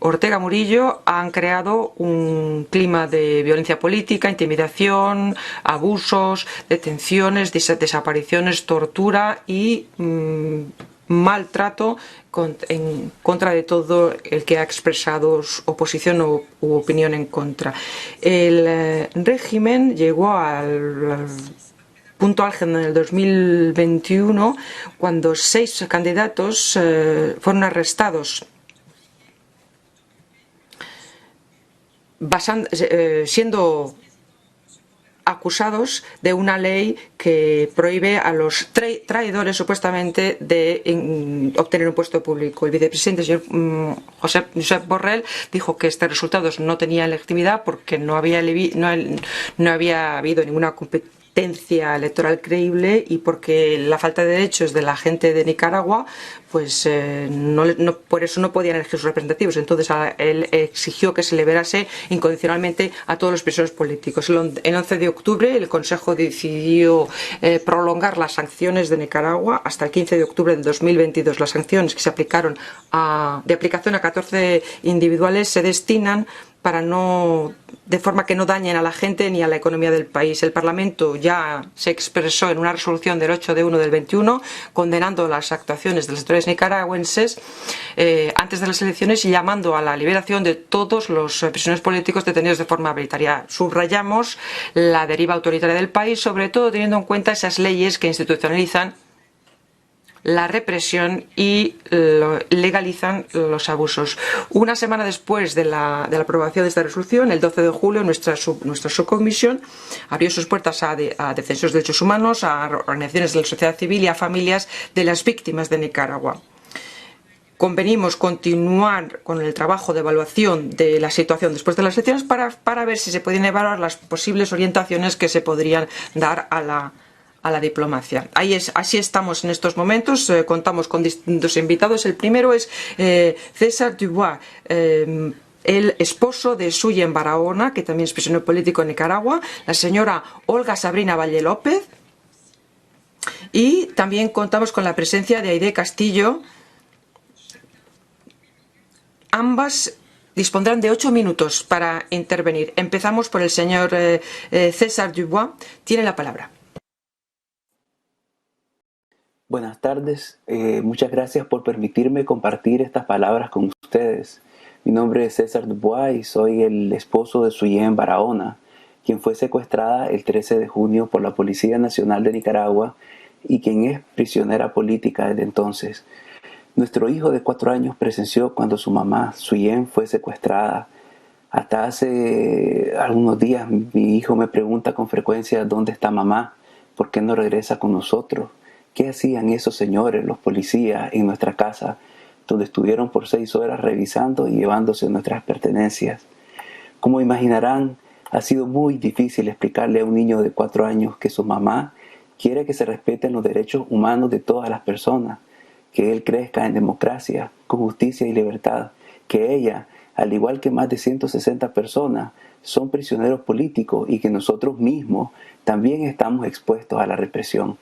Ortega Murillo han creado un clima de violencia política, intimidación, abusos, detenciones, desapariciones, tortura y maltrato en contra de todo el que ha expresado oposición u opinión en contra. El régimen llegó al punto álgido en el 2021 cuando 6 candidatos fueron arrestados siendo acusados de una ley que prohíbe a los traidores supuestamente de obtener un puesto público. El vicepresidente, señor Josep Borrell, dijo que estos resultados no tenían legitimidad porque no había habido ninguna competencia electoral creíble y porque la falta de derechos de la gente de Nicaragua, pues por eso no podían elegir sus representativos. Entonces él exigió que se liberase incondicionalmente a todos los presos políticos. El 11 de octubre el Consejo decidió prolongar las sanciones de Nicaragua hasta el 15 de octubre del 2022. Las sanciones que se aplicaron de aplicación a 14 individuales se destinan de forma que no dañen a la gente ni a la economía del país. El Parlamento ya se expresó en una resolución del 8/1 del 21 condenando las actuaciones de las autoridades nicaragüenses antes de las elecciones y llamando a la liberación de todos los prisioneros políticos detenidos de forma arbitraria. Subrayamos la deriva autoritaria del país, sobre todo teniendo en cuenta esas leyes que institucionalizan la represión y legalizan los abusos. Una semana después de la aprobación de esta resolución, el 12 de julio, nuestra subcomisión abrió sus puertas a defensores de derechos humanos, a organizaciones de la sociedad civil y a familias de las víctimas de Nicaragua. Convenimos continuar con el trabajo de evaluación de la situación después de las elecciones para ver si se podían evaluar las posibles orientaciones que se podrían dar a la diplomacia. Así estamos en estos momentos. Contamos con distintos invitados. El primero es César Dubois, el esposo de Suyen Barahona, que también es prisionero político en Nicaragua, la señora Olga Sabrina Valle López, y también contamos con la presencia de Aide Castillo. Ambas dispondrán de 8 minutos para intervenir. Empezamos por el señor César Dubois. Tiene la palabra. Buenas tardes, muchas gracias por permitirme compartir estas palabras con ustedes. Mi nombre es César Dubois y soy el esposo de Suyen Barahona, quien fue secuestrada el 13 de junio por la Policía Nacional de Nicaragua y quien es prisionera política desde entonces. Nuestro hijo de 4 años presenció cuando su mamá, Suyen, fue secuestrada. Hasta hace algunos días mi hijo me pregunta con frecuencia ¿dónde está mamá? ¿Por qué no regresa con nosotros? ¿Qué hacían esos señores, los policías, en nuestra casa, donde estuvieron por 6 horas revisando y llevándose nuestras pertenencias? Como imaginarán, ha sido muy difícil explicarle a un niño de 4 años que su mamá quiere que se respeten los derechos humanos de todas las personas, que él crezca en democracia, con justicia y libertad, que ella, al igual que más de 160 personas, son prisioneros políticos y que nosotros mismos también estamos expuestos a la represión.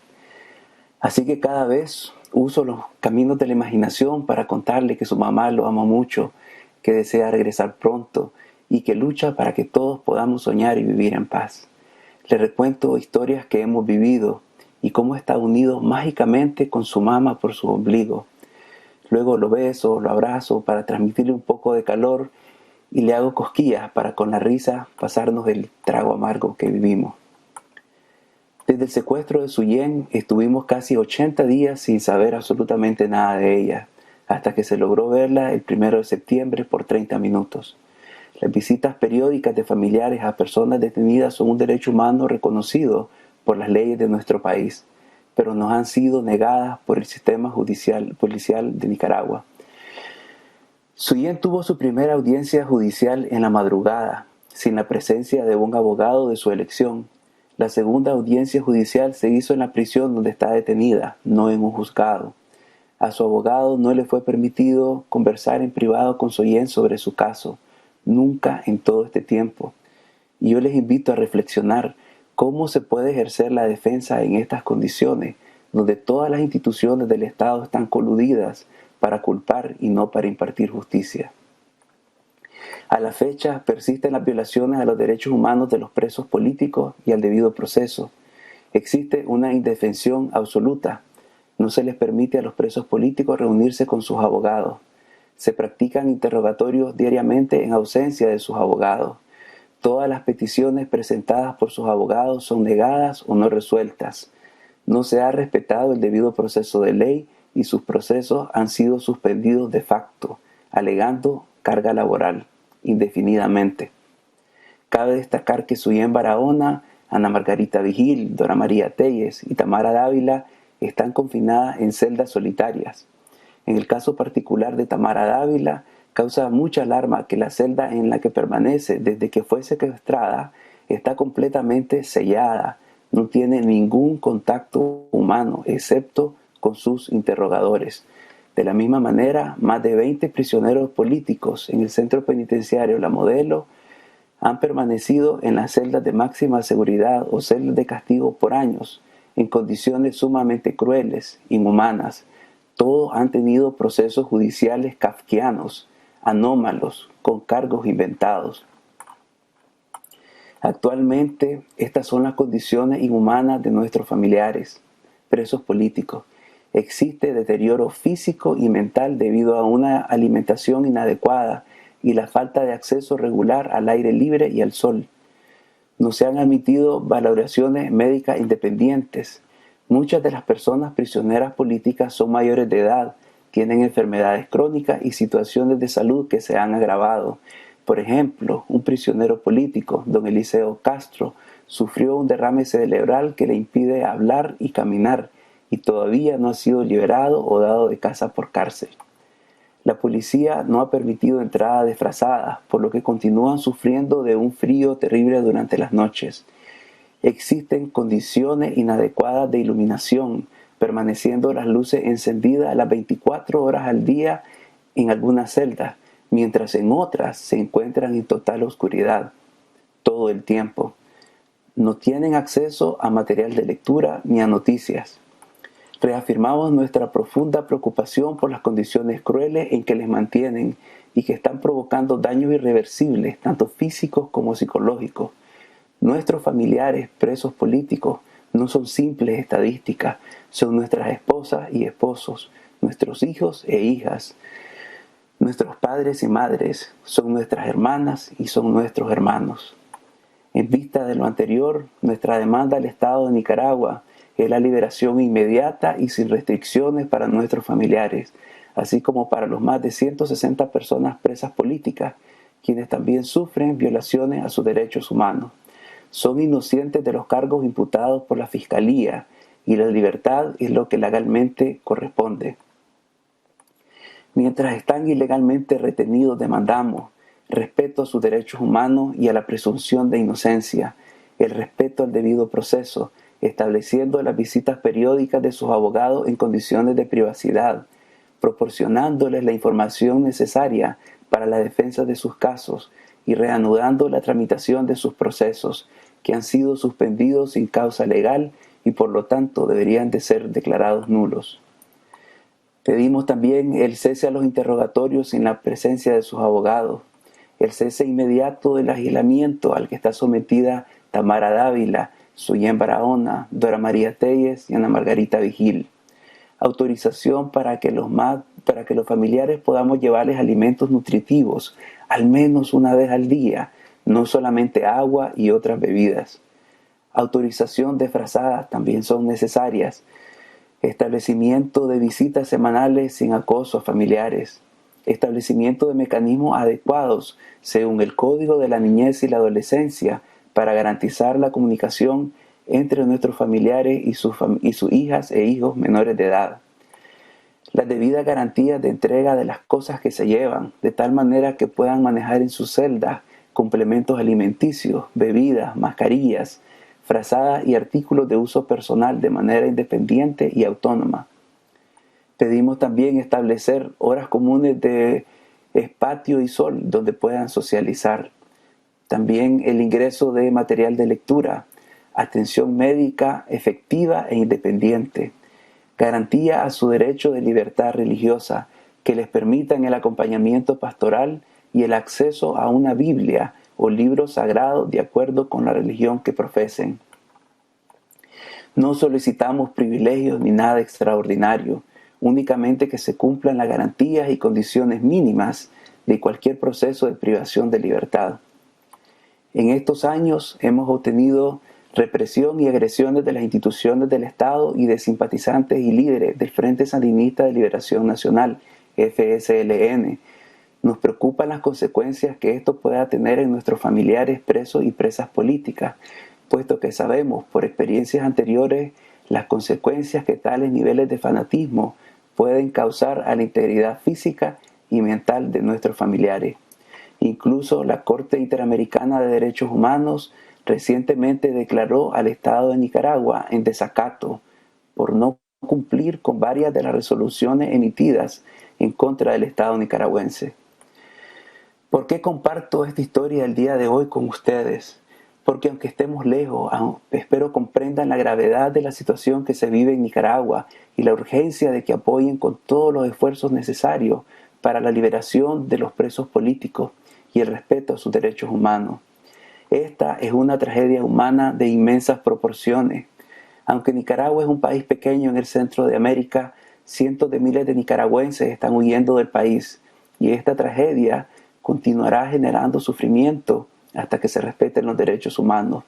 Así que cada vez uso los caminos de la imaginación para contarle que su mamá lo ama mucho, que desea regresar pronto y que lucha para que todos podamos soñar y vivir en paz. Le recuento historias que hemos vivido y cómo está unido mágicamente con su mamá por su ombligo. Luego lo beso, lo abrazo para transmitirle un poco de calor y le hago cosquillas para con la risa pasarnos el trago amargo que vivimos. Desde el secuestro de Suyen estuvimos casi 80 días sin saber absolutamente nada de ella, hasta que se logró verla el 1 de septiembre por 30 minutos. Las visitas periódicas de familiares a personas detenidas son un derecho humano reconocido por las leyes de nuestro país, pero nos han sido negadas por el sistema policial de Nicaragua. Suyen tuvo su primera audiencia judicial en la madrugada, sin la presencia de un abogado de su elección. La segunda audiencia judicial se hizo en la prisión donde está detenida, no en un juzgado. A su abogado no le fue permitido conversar en privado con Suyen sobre su caso, nunca en todo este tiempo. Y yo les invito a reflexionar cómo se puede ejercer la defensa en estas condiciones, donde todas las instituciones del Estado están coludidas para culpar y no para impartir justicia. A la fecha persisten las violaciones a los derechos humanos de los presos políticos y al debido proceso. Existe una indefensión absoluta. No se les permite a los presos políticos reunirse con sus abogados. Se practican interrogatorios diariamente en ausencia de sus abogados. Todas las peticiones presentadas por sus abogados son negadas o no resueltas. No se ha respetado el debido proceso de ley y sus procesos han sido suspendidos de facto, alegando carga laboral indefinidamente. Cabe destacar que Suyén Barahona, Ana Margarita Vigil, Dora María Telles y Tamara Dávila están confinadas en celdas solitarias. En el caso particular de Tamara Dávila, causa mucha alarma que la celda en la que permanece desde que fue secuestrada está completamente sellada, no tiene ningún contacto humano excepto con sus interrogadores. De la misma manera, más de 20 prisioneros políticos en el centro penitenciario La Modelo han permanecido en las celdas de máxima seguridad o celdas de castigo por años, en condiciones sumamente crueles, inhumanas. Todos han tenido procesos judiciales kafkianos, anómalos, con cargos inventados. Actualmente, estas son las condiciones inhumanas de nuestros familiares, presos políticos. Existe deterioro físico y mental debido a una alimentación inadecuada y la falta de acceso regular al aire libre y al sol. No se han admitido valoraciones médicas independientes. Muchas de las personas prisioneras políticas son mayores de edad, tienen enfermedades crónicas y situaciones de salud que se han agravado. Por ejemplo, un prisionero político, don Eliseo Castro, sufrió un derrame cerebral que le impide hablar y caminar y todavía no ha sido liberado o dado de casa por cárcel. La policía no ha permitido entrada de frazadas, por lo que continúan sufriendo de un frío terrible durante las noches. Existen condiciones inadecuadas de iluminación, permaneciendo las luces encendidas las 24 horas al día en algunas celdas, mientras en otras se encuentran en total oscuridad todo el tiempo. No tienen acceso a material de lectura ni a noticias. Reafirmamos nuestra profunda preocupación por las condiciones crueles en que les mantienen y que están provocando daños irreversibles, tanto físicos como psicológicos. Nuestros familiares presos políticos no son simples estadísticas, son nuestras esposas y esposos, nuestros hijos e hijas, nuestros padres y madres, son nuestras hermanas y son nuestros hermanos. En vista de lo anterior, nuestra demanda al Estado de Nicaragua es la liberación inmediata y sin restricciones para nuestros familiares, así como para los más de 160 personas presas políticas, quienes también sufren violaciones a sus derechos humanos. Son inocentes de los cargos imputados por la Fiscalía y la libertad es lo que legalmente corresponde. Mientras están ilegalmente retenidos, demandamos respeto a sus derechos humanos y a la presunción de inocencia, el respeto al debido proceso, estableciendo las visitas periódicas de sus abogados en condiciones de privacidad, proporcionándoles la información necesaria para la defensa de sus casos y reanudando la tramitación de sus procesos, que han sido suspendidos sin causa legal y por lo tanto deberían de ser declarados nulos. Pedimos también el cese a los interrogatorios en la presencia de sus abogados, el cese inmediato del aislamiento al que está sometida Tamara Dávila, Suyén Barahona, Dora María Telles y Ana Margarita Vigil. Autorización para que los familiares podamos llevarles alimentos nutritivos, al menos una vez al día, no solamente agua y otras bebidas. Autorización de frazadas también son necesarias. Establecimiento de visitas semanales sin acoso a familiares. Establecimiento de mecanismos adecuados según el Código de la Niñez y la Adolescencia para garantizar la comunicación entre nuestros familiares y sus hijas e hijos menores de edad. Las debidas garantías de entrega de las cosas que se llevan, de tal manera que puedan manejar en sus celdas complementos alimenticios, bebidas, mascarillas, frazadas y artículos de uso personal de manera independiente y autónoma. Pedimos también establecer horas comunes de patio y sol donde puedan socializar. También el ingreso de material de lectura, atención médica efectiva e independiente, garantía a su derecho de libertad religiosa, que les permitan el acompañamiento pastoral y el acceso a una Biblia o libro sagrado de acuerdo con la religión que profesen. No solicitamos privilegios ni nada extraordinario, únicamente que se cumplan las garantías y condiciones mínimas de cualquier proceso de privación de libertad. En estos años hemos obtenido represión y agresiones de las instituciones del Estado y de simpatizantes y líderes del Frente Sandinista de Liberación Nacional, FSLN. Nos preocupan las consecuencias que esto pueda tener en nuestros familiares presos y presas políticas, puesto que sabemos por experiencias anteriores las consecuencias que tales niveles de fanatismo pueden causar a la integridad física y mental de nuestros familiares. Incluso la Corte Interamericana de Derechos Humanos recientemente declaró al Estado de Nicaragua en desacato por no cumplir con varias de las resoluciones emitidas en contra del Estado nicaragüense. ¿Por qué comparto esta historia el día de hoy con ustedes? Porque aunque estemos lejos, espero comprendan la gravedad de la situación que se vive en Nicaragua y la urgencia de que apoyen con todos los esfuerzos necesarios para la liberación de los presos políticos y el respeto a sus derechos humanos. Esta es una tragedia humana de inmensas proporciones. Aunque Nicaragua es un país pequeño en el centro de América, cientos de miles de nicaragüenses están huyendo del país y esta tragedia continuará generando sufrimiento hasta que se respeten los derechos humanos.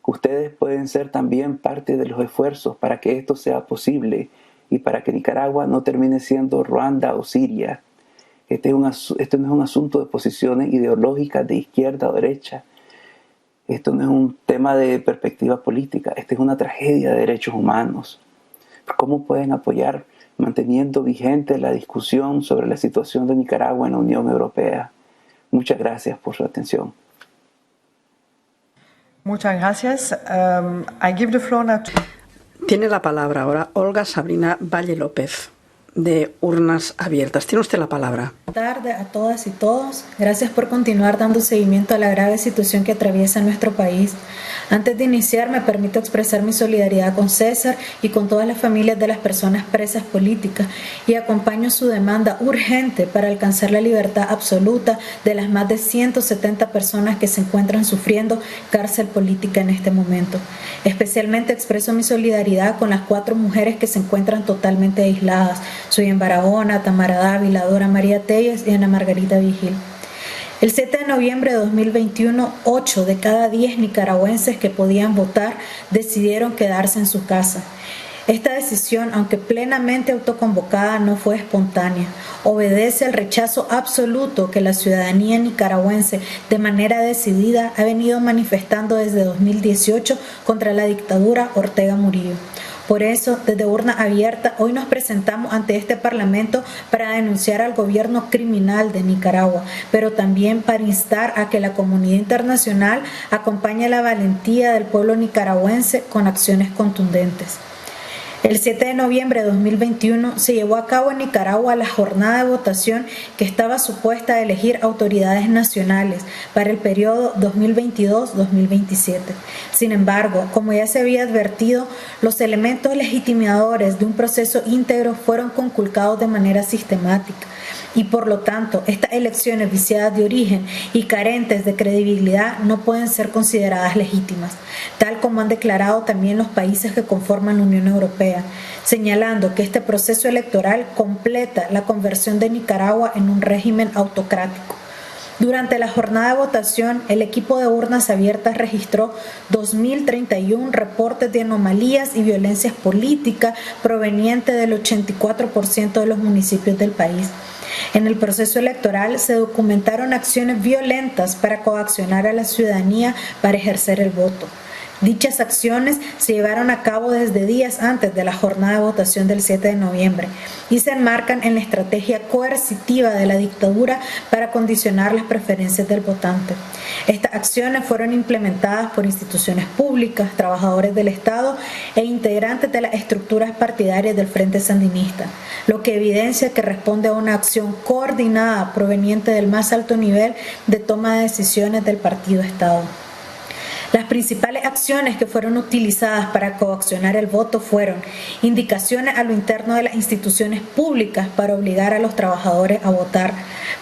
Ustedes pueden ser también parte de los esfuerzos para que esto sea posible y para que Nicaragua no termine siendo Ruanda o Siria. Este no es un asunto de posiciones ideológicas de izquierda o derecha. Esto no es un tema de perspectiva política. Esta es una tragedia de derechos humanos. ¿Cómo pueden apoyar manteniendo vigente la discusión sobre la situación de Nicaragua en la Unión Europea? Muchas gracias por su atención. Muchas gracias. I give the floor now to... Tiene la palabra ahora Olga Sabrina Valle López, de Urnas Abiertas. Tiene usted la palabra. Buenas tardes a todas y todos. Gracias por continuar dando seguimiento a la grave situación que atraviesa nuestro país. Antes de iniciar, me permito expresar mi solidaridad con César y con todas las familias de las personas presas políticas y acompaño su demanda urgente para alcanzar la libertad absoluta de las más de 170 personas que se encuentran sufriendo cárcel política en este momento. Especialmente expreso mi solidaridad con las 4 mujeres que se encuentran totalmente aisladas: Suyen Barahona, Tamara Dávila, Dora María Telles y Ana Margarita Vigil. El 7 de noviembre de 2021, 8 de cada 10 nicaragüenses que podían votar decidieron quedarse en su casa. Esta decisión, aunque plenamente autoconvocada, no fue espontánea. Obedece al rechazo absoluto que la ciudadanía nicaragüense de manera decidida ha venido manifestando desde 2018 contra la dictadura Ortega Murillo. Por eso, desde Urna Abierta, hoy nos presentamos ante este Parlamento para denunciar al gobierno criminal de Nicaragua, pero también para instar a que la comunidad internacional acompañe la valentía del pueblo nicaragüense con acciones contundentes. El 7 de noviembre de 2021 se llevó a cabo en Nicaragua la jornada de votación que estaba supuesta a elegir autoridades nacionales para el periodo 2022-2027. Sin embargo, como ya se había advertido, los elementos legitimadores de un proceso íntegro fueron conculcados de manera sistemática. Y por lo tanto, estas elecciones viciadas de origen y carentes de credibilidad no pueden ser consideradas legítimas, tal como han declarado también los países que conforman la Unión Europea, señalando que este proceso electoral completa la conversión de Nicaragua en un régimen autocrático. Durante la jornada de votación, el equipo de Urnas Abiertas registró 2.031 reportes de anomalías y violencias políticas provenientes del 84% de los municipios del país. En el proceso electoral se documentaron acciones violentas para coaccionar a la ciudadanía para ejercer el voto. Dichas acciones se llevaron a cabo desde días antes de la jornada de votación del 7 de noviembre y se enmarcan en la estrategia coercitiva de la dictadura para condicionar las preferencias del votante. Estas acciones fueron implementadas por instituciones públicas, trabajadores del Estado e integrantes de las estructuras partidarias del Frente Sandinista, lo que evidencia que responde a una acción coordinada proveniente del más alto nivel de toma de decisiones del Partido Estado. Las principales acciones que fueron utilizadas para coaccionar el voto fueron indicaciones a lo interno de las instituciones públicas para obligar a los trabajadores a votar,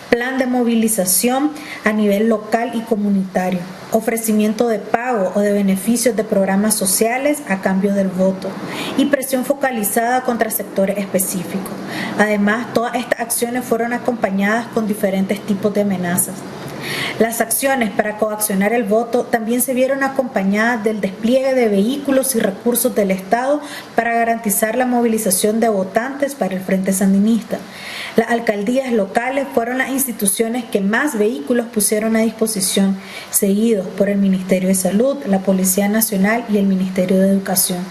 plan de movilización a nivel local y comunitario, ofrecimiento de pago o de beneficios de programas sociales a cambio del voto y presión focalizada contra sectores específicos. Además, todas estas acciones fueron acompañadas con diferentes tipos de amenazas. Las acciones para coaccionar el voto también se vieron acompañadas del despliegue de vehículos y recursos del Estado para garantizar la movilización de votantes para el Frente Sandinista. Las alcaldías locales fueron las instituciones que más vehículos pusieron a disposición, seguidos por el Ministerio de Salud, la Policía Nacional y el Ministerio de Educación.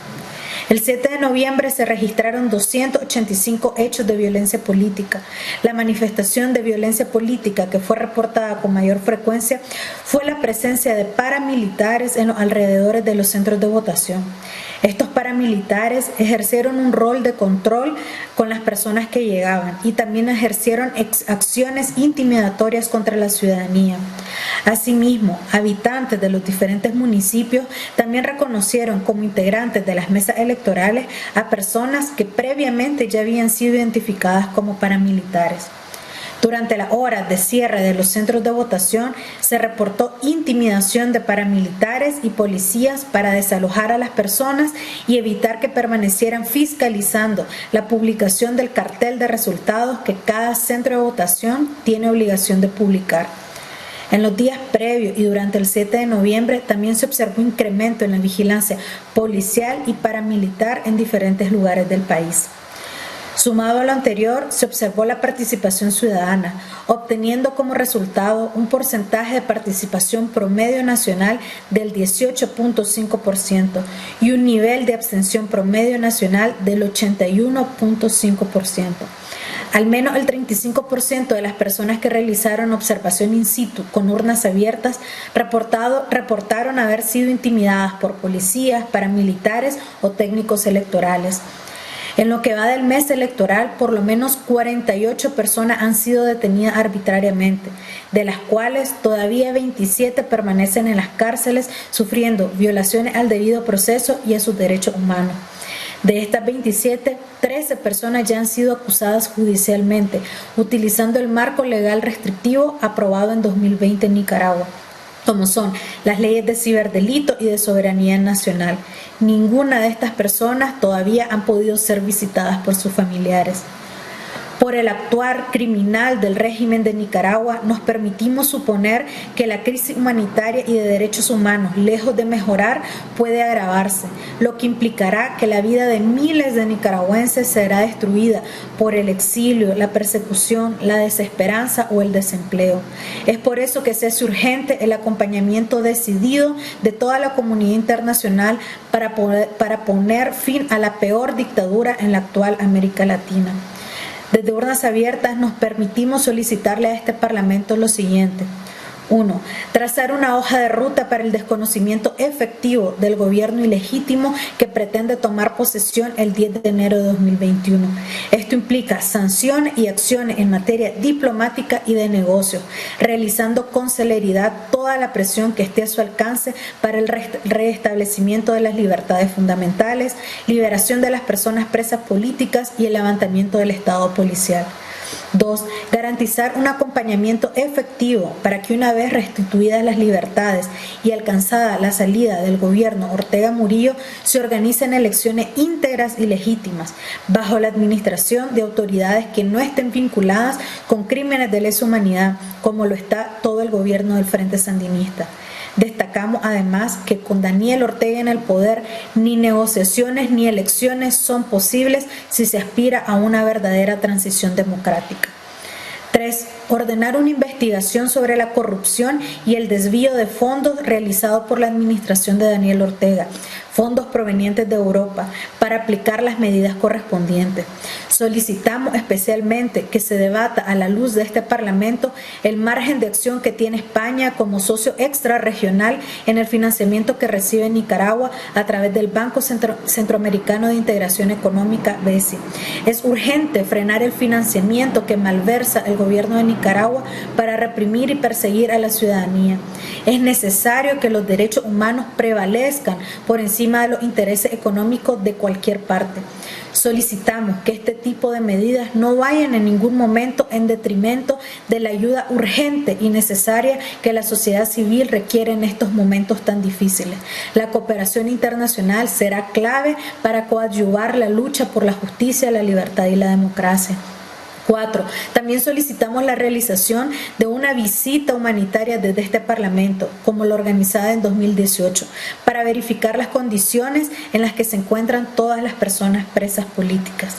El 7 de noviembre se registraron 285 hechos de violencia política. La manifestación de violencia política que fue reportada con mayor frecuencia fue la presencia de paramilitares en los alrededores de los centros de votación. Estos paramilitares ejercieron un rol de control con las personas que llegaban y también ejercieron acciones intimidatorias contra la ciudadanía. Asimismo, habitantes de los diferentes municipios también reconocieron como integrantes de las mesas electorales a personas que previamente ya habían sido identificadas como paramilitares. Durante las horas de cierre de los centros de votación se reportó intimidación de paramilitares y policías para desalojar a las personas y evitar que permanecieran fiscalizando la publicación del cartel de resultados que cada centro de votación tiene obligación de publicar. En los días previos y durante el 7 de noviembre también se observó incremento en la vigilancia policial y paramilitar en diferentes lugares del país. Sumado a lo anterior, se observó la participación ciudadana, obteniendo como resultado un porcentaje de participación promedio nacional del 18.5% y un nivel de abstención promedio nacional del 81.5%. Al menos el 35% de las personas que realizaron observación in situ con urnas abiertas reportaron haber sido intimidadas por policías, paramilitares o técnicos electorales. En lo que va del mes electoral, por lo menos 48 personas han sido detenidas arbitrariamente, de las cuales todavía 27 permanecen en las cárceles sufriendo violaciones al debido proceso y a sus derechos humanos. De estas 27, 13 personas ya han sido acusadas judicialmente, utilizando el marco legal restrictivo aprobado en 2020 en Nicaragua, como son las leyes de ciberdelito y de soberanía nacional. Ninguna de estas personas todavía han podido ser visitadas por sus familiares. Por el actuar criminal del régimen de Nicaragua, nos permitimos suponer que la crisis humanitaria y de derechos humanos, lejos de mejorar, puede agravarse, lo que implicará que la vida de miles de nicaragüenses será destruida por el exilio, la persecución, la desesperanza o el desempleo. Es por eso que se hace urgente el acompañamiento decidido de toda la comunidad internacional para poner fin a la peor dictadura en la actual América Latina. Desde Urnas Abiertas nos permitimos solicitarle a este Parlamento lo siguiente. 1. Trazar una hoja de ruta para el desconocimiento efectivo del gobierno ilegítimo que pretende tomar posesión el 10 de enero de 2021. Esto implica sanciones y acciones en materia diplomática y de negocios, realizando con celeridad toda la presión que esté a su alcance para el restablecimiento de las libertades fundamentales, liberación de las personas presas políticas y el levantamiento del Estado policial. 2. Garantizar un acompañamiento efectivo para que una vez restituidas las libertades y alcanzada la salida del gobierno Ortega Murillo, se organicen elecciones íntegras y legítimas, bajo la administración de autoridades que no estén vinculadas con crímenes de lesa humanidad, como lo está todo el gobierno del Frente Sandinista. Destacamos además que con Daniel Ortega en el poder, ni negociaciones ni elecciones son posibles si se aspira a una verdadera transición democrática. 3. Ordenar una investigación sobre la corrupción y el desvío de fondos realizado por la administración de Daniel Ortega, fondos provenientes de Europa, para aplicar las medidas correspondientes. Solicitamos especialmente que se debata a la luz de este Parlamento el margen de acción que tiene España como socio extrarregional en el financiamiento que recibe Nicaragua a través del Banco Centroamericano de Integración Económica, BESI. Es urgente frenar el financiamiento que malversa el gobierno de Nicaragua Nicaragua para reprimir y perseguir a la ciudadanía. Es necesario que los derechos humanos prevalezcan por encima de los intereses económicos de cualquier parte. Solicitamos que este tipo de medidas no vayan en ningún momento en detrimento de la ayuda urgente y necesaria que la sociedad civil requiere en estos momentos tan difíciles. La cooperación internacional será clave para coadyuvar la lucha por la justicia, la libertad y la democracia. 4. También solicitamos la realización de una visita humanitaria desde este Parlamento, como la organizada en 2018, para verificar las condiciones en las que se encuentran todas las personas presas políticas.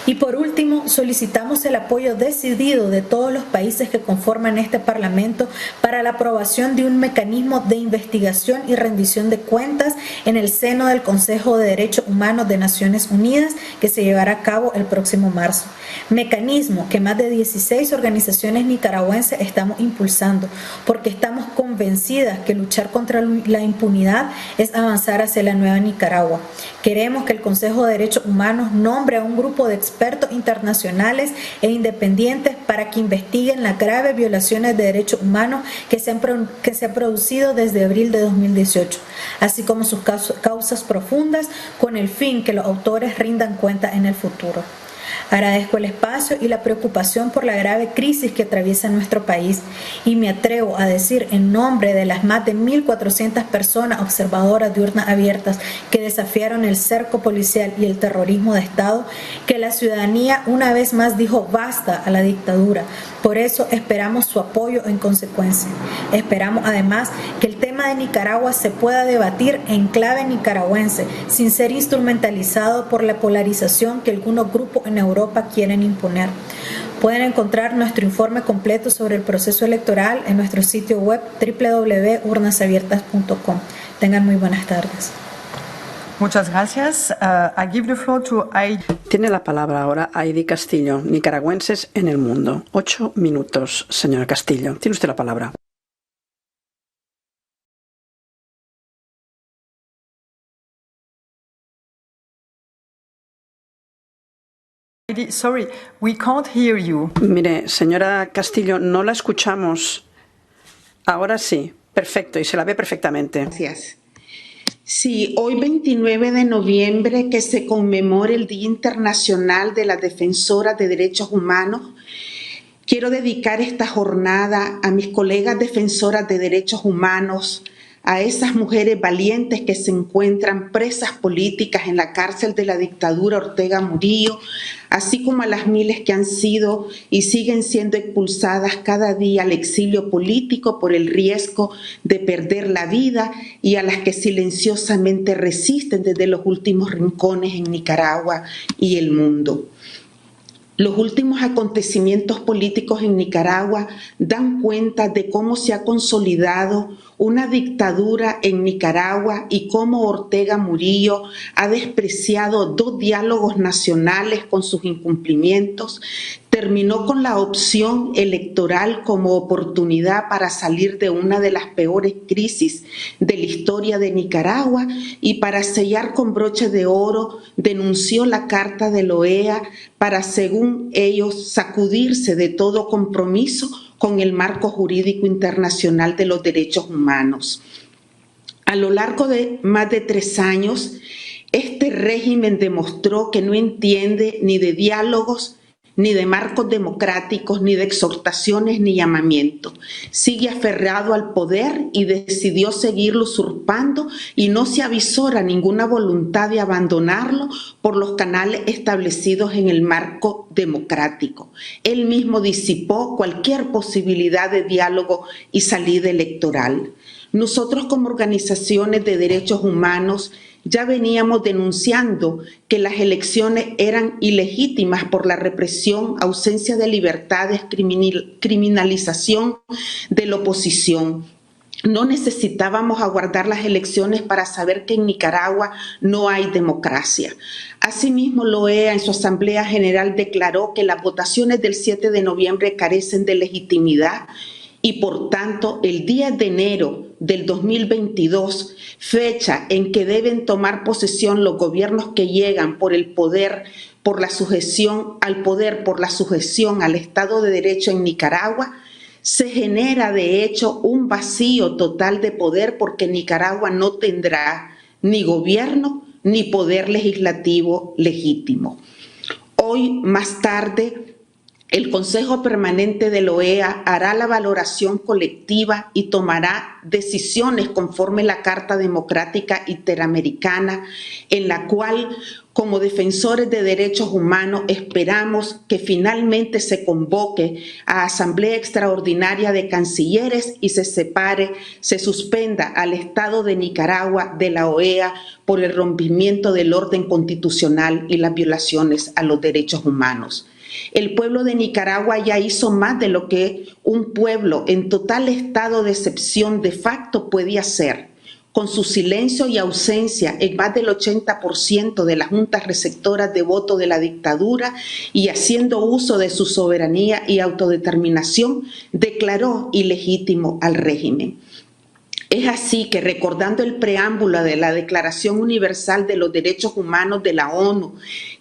Y por último, solicitamos el apoyo decidido de todos los países que conforman este Parlamento para la aprobación de un mecanismo de investigación y rendición de cuentas en el seno del Consejo de Derechos Humanos de Naciones Unidas que se llevará a cabo el próximo marzo. Mecanismo que más de 16 organizaciones nicaragüenses estamos impulsando porque estamos convencidas que luchar contra la impunidad es avanzar hacia la nueva Nicaragua. Queremos que el Consejo de Derechos Humanos nombre a un grupo de expertos internacionales e independientes para que investiguen las graves violaciones de derechos humanos que se han producido desde abril de 2018, así como sus causas profundas, con el fin que los autores rindan cuenta en el futuro. Agradezco el espacio y la preocupación por la grave crisis que atraviesa nuestro país y me atrevo a decir en nombre de las más de 1.400 personas observadoras de urnas abiertas que desafiaron el cerco policial y el terrorismo de Estado que la ciudadanía una vez más dijo basta a la dictadura. Por eso esperamos su apoyo en consecuencia. Esperamos además que el tema de Nicaragua se pueda debatir en clave nicaragüense sin ser instrumentalizado por la polarización que algunos grupos en Europa quieren imponer. Pueden encontrar nuestro informe completo sobre el proceso electoral en nuestro sitio web www.urnasabiertas.com. Tengan muy buenas tardes. Muchas gracias. I give the floor to Heidi. Tiene la palabra ahora Heidi Castillo, Nicaragüenses en el Mundo. 8 minutos, señora Castillo. Tiene usted la palabra. Sorry, we can't hear you. Mire, señora Castillo, no la escuchamos. Ahora sí, perfecto, y se la ve perfectamente. Gracias. Sí, hoy 29 de noviembre que se conmemora el Día Internacional de las Defensoras de Derechos Humanos, quiero dedicar esta jornada a mis colegas defensoras de derechos humanos, a esas mujeres valientes que se encuentran presas políticas en la cárcel de la dictadura Ortega Murillo, así como a las miles que han sido y siguen siendo expulsadas cada día al exilio político por el riesgo de perder la vida y a las que silenciosamente resisten desde los últimos rincones en Nicaragua y el mundo. Los últimos acontecimientos políticos en Nicaragua dan cuenta de cómo se ha consolidado una dictadura en Nicaragua y cómo Ortega Murillo ha despreciado 2 diálogos nacionales con sus incumplimientos, terminó con la opción electoral como oportunidad para salir de una de las peores crisis de la historia de Nicaragua y para sellar con broche de oro denunció la Carta de la OEA para, según ellos, sacudirse de todo compromiso con el marco jurídico internacional de los derechos humanos. A lo largo de más de 3 años, este régimen demostró que no entiende ni de diálogos, ni de marcos democráticos, ni de exhortaciones, ni llamamientos. Sigue aferrado al poder y decidió seguirlo usurpando y no se avisora ninguna voluntad de abandonarlo por los canales establecidos en el marco democrático. Él mismo disipó cualquier posibilidad de diálogo y salida electoral. Nosotros como organizaciones de derechos humanos ya veníamos denunciando que las elecciones eran ilegítimas por la represión, ausencia de libertades, criminalización de la oposición. No necesitábamos aguardar las elecciones para saber que en Nicaragua no hay democracia. Asimismo, la OEA en su Asamblea General declaró que las votaciones del 7 de noviembre carecen de legitimidad y por tanto el 10 de enero del 2022, fecha en que deben tomar posesión los gobiernos que llegan por el poder, por la sujeción al poder, por la sujeción al Estado de Derecho en Nicaragua, se genera de hecho un vacío total de poder porque Nicaragua no tendrá ni gobierno ni poder legislativo legítimo. Hoy, más tarde, el Consejo Permanente de la OEA hará la valoración colectiva y tomará decisiones conforme la Carta Democrática Interamericana, en la cual, como defensores de derechos humanos, esperamos que finalmente se convoque a Asamblea Extraordinaria de Cancilleres y se suspenda al Estado de Nicaragua de la OEA por el rompimiento del orden constitucional y las violaciones a los derechos humanos. El pueblo de Nicaragua ya hizo más de lo que un pueblo en total estado de excepción de facto podía hacer, con su silencio y ausencia en más del 80% de las juntas receptoras de voto de la dictadura y haciendo uso de su soberanía y autodeterminación, declaró ilegítimo al régimen. Es así que, recordando el preámbulo de la Declaración Universal de los Derechos Humanos de la ONU,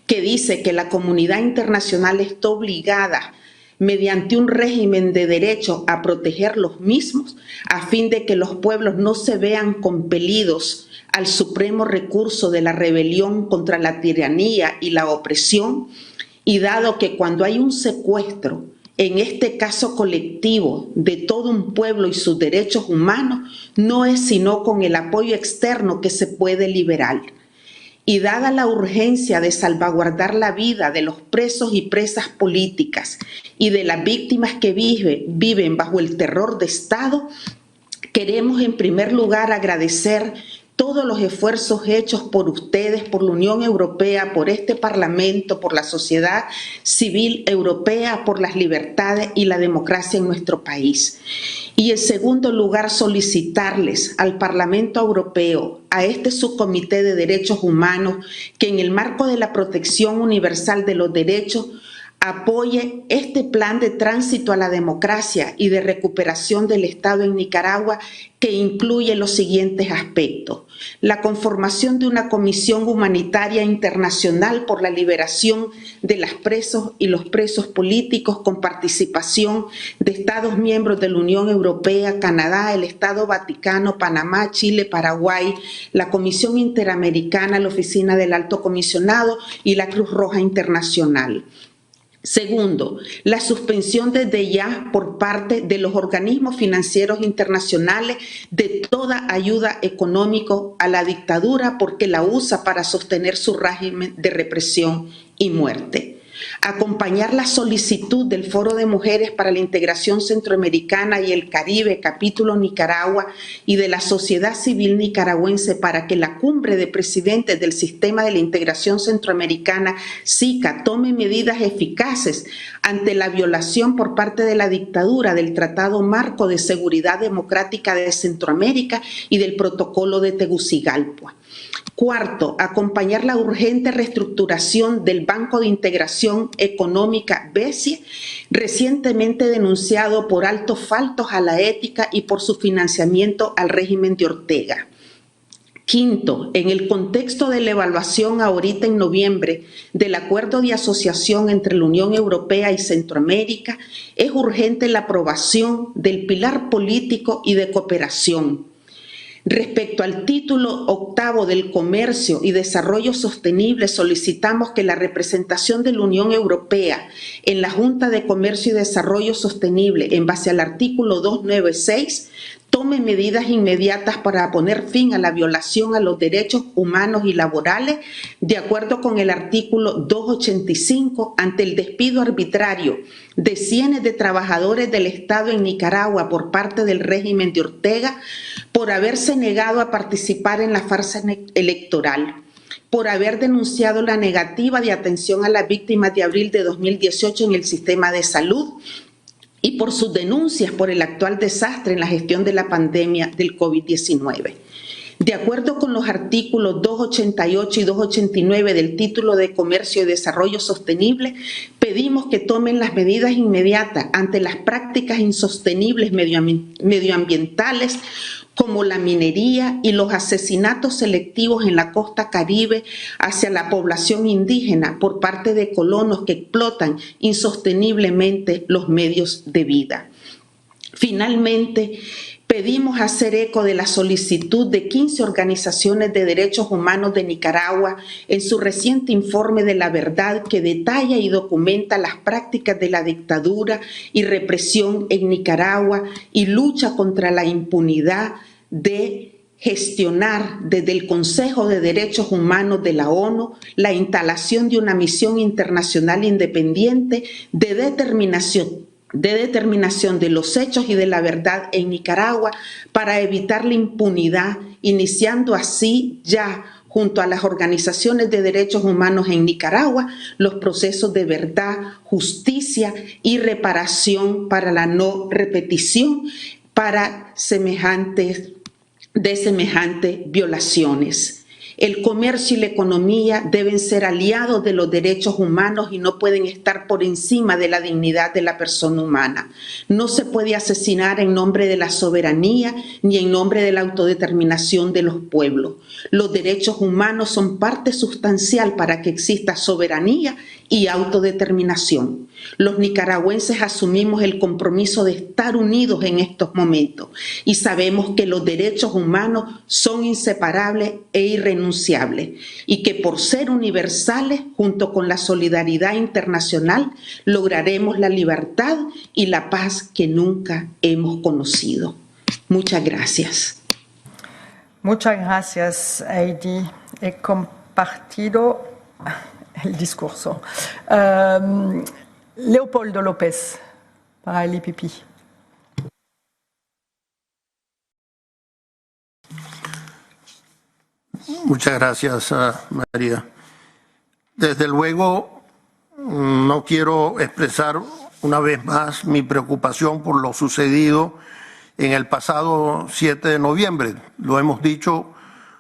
que dice que la comunidad internacional está obligada, mediante un régimen de derecho, a proteger los mismos, a fin de que los pueblos no se vean compelidos al supremo recurso de la rebelión contra la tiranía y la opresión, y dado que cuando hay un secuestro, en este caso colectivo, de todo un pueblo y sus derechos humanos, no es sino con el apoyo externo que se puede liberar. Y dada la urgencia de salvaguardar la vida de los presos y presas políticas y de las víctimas que viven bajo el terror de Estado, queremos en primer lugar agradecer todos los esfuerzos hechos por ustedes, por la Unión Europea, por este Parlamento, por la sociedad civil europea, por las libertades y la democracia en nuestro país. Y en segundo lugar, solicitarles al Parlamento Europeo, a este subcomité de derechos humanos, que en el marco de la protección universal de los derechos apoye este plan de tránsito a la democracia y de recuperación del Estado en Nicaragua, que incluye los siguientes aspectos: la conformación de una comisión humanitaria internacional por la liberación de las presos y los presos políticos, con participación de Estados miembros de la Unión Europea, Canadá, el Estado Vaticano, Panamá, Chile, Paraguay, la Comisión Interamericana, la Oficina del Alto Comisionado y la Cruz Roja Internacional. Segundo, la suspensión desde ya por parte de los organismos financieros internacionales de toda ayuda económica a la dictadura, porque la usa para sostener su régimen de represión y muerte. Acompañar la solicitud del Foro de Mujeres para la Integración Centroamericana y el Caribe, capítulo Nicaragua, y de la sociedad civil nicaragüense para que la cumbre de presidentes del Sistema de la Integración Centroamericana, SICA, tome medidas eficaces ante la violación por parte de la dictadura del Tratado Marco de Seguridad Democrática de Centroamérica y del Protocolo de Tegucigalpa. Cuarto, acompañar la urgente reestructuración del Banco de Integración Económica BESIE, recientemente denunciado por altos faltos a la ética y por su financiamiento al régimen de Ortega. Quinto, en el contexto de la evaluación ahorita en noviembre del acuerdo de asociación entre la Unión Europea y Centroamérica, es urgente la aprobación del pilar político y de cooperación. Respecto al título octavo del Comercio y Desarrollo Sostenible, solicitamos que la representación de la Unión Europea en la Junta de Comercio y Desarrollo Sostenible, en base al artículo 296, tome medidas inmediatas para poner fin a la violación a los derechos humanos y laborales, de acuerdo con el artículo 285, ante el despido arbitrario de cientos de trabajadores del Estado en Nicaragua por parte del régimen de Ortega, por haberse negado a participar en la farsa electoral, por haber denunciado la negativa de atención a las víctimas de abril de 2018 en el sistema de salud, y por sus denuncias por el actual desastre en la gestión de la pandemia del COVID-19. De acuerdo con los artículos 288 y 289 del Título de Comercio y Desarrollo Sostenible, pedimos que tomen las medidas inmediatas ante las prácticas insostenibles medioambientales como la minería y los asesinatos selectivos en la costa Caribe hacia la población indígena por parte de colonos que explotan insosteniblemente los medios de vida. Finalmente, pedimos hacer eco de la solicitud de 15 organizaciones de derechos humanos de Nicaragua en su reciente informe de la verdad que detalla y documenta las prácticas de la dictadura y represión en Nicaragua y lucha contra la impunidad de gestionar desde el Consejo de Derechos Humanos de la ONU la instalación de una misión internacional independiente de determinación de los hechos y de la verdad en Nicaragua para evitar la impunidad, iniciando así ya junto a las organizaciones de derechos humanos en Nicaragua los procesos de verdad, justicia y reparación para la no repetición para semejantes violaciones. El comercio y la economía deben ser aliados de los derechos humanos y no pueden estar por encima de la dignidad de la persona humana. No se puede asesinar en nombre de la soberanía ni en nombre de la autodeterminación de los pueblos. Los derechos humanos son parte sustancial para que exista soberanía y autodeterminación. Los nicaragüenses asumimos el compromiso de estar unidos en estos momentos y sabemos que los derechos humanos son inseparables e irrenunciables y que por ser universales, junto con la solidaridad internacional, lograremos la libertad y la paz que nunca hemos conocido. Muchas gracias. Muchas gracias, Heidi. He compartido el discurso. Leopoldo López, para el IPP. Muchas gracias, María. Desde luego, no quiero expresar una vez más mi preocupación por lo sucedido en el pasado 7 de noviembre. Lo hemos dicho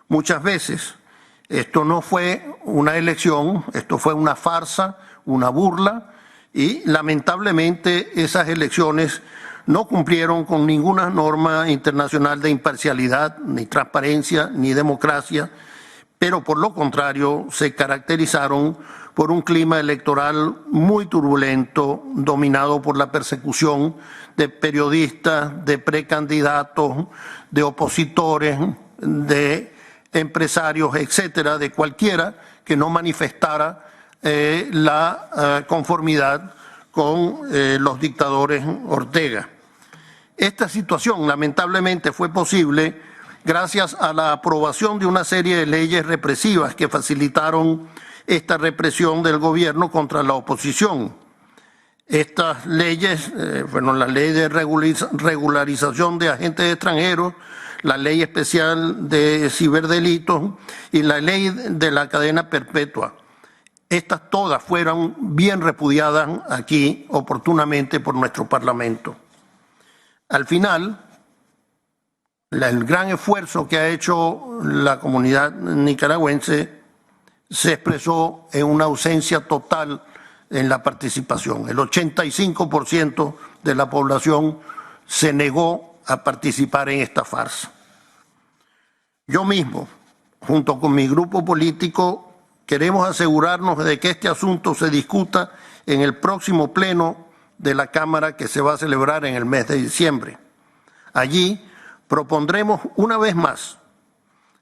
muchas veces. Esto no fue una elección, esto fue una farsa, una burla, y lamentablemente esas elecciones no cumplieron con ninguna norma internacional de imparcialidad, ni transparencia, ni democracia, pero por lo contrario se caracterizaron por un clima electoral muy turbulento, dominado por la persecución de periodistas, de precandidatos, de opositores, de empresarios, etcétera, de cualquiera que no manifestara la conformidad con los dictadores Ortega. Esta situación lamentablemente fue posible gracias a la aprobación de una serie de leyes represivas que facilitaron esta represión del gobierno contra la oposición. Estas leyes, la ley de regularización de agentes extranjeros, la ley especial de ciberdelitos y la ley de la cadena perpetua. Estas todas fueron bien repudiadas aquí oportunamente por nuestro Parlamento. Al final, el gran esfuerzo que ha hecho la comunidad nicaragüense se expresó en una ausencia total en la participación. El 85% de la población se negó a participar en esta farsa. Yo mismo, junto con mi grupo político, queremos asegurarnos de que este asunto se discuta en el próximo pleno de la Cámara que se va a celebrar en el mes de diciembre. Allí propondremos una vez más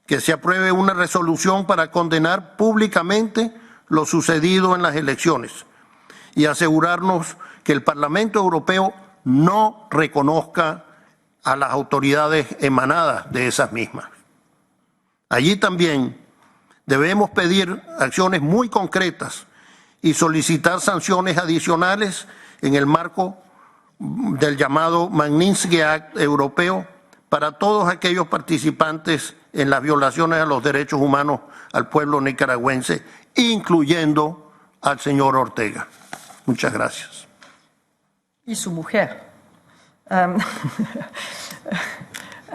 que se apruebe una resolución para condenar públicamente lo sucedido en las elecciones y asegurarnos que el Parlamento Europeo no reconozca a las autoridades emanadas de esas mismas. Allí también debemos pedir acciones muy concretas y solicitar sanciones adicionales en el marco del llamado Magnitsky Act europeo para todos aquellos participantes en las violaciones a los derechos humanos al pueblo nicaragüense, incluyendo al señor Ortega. Muchas gracias. Y su mujer.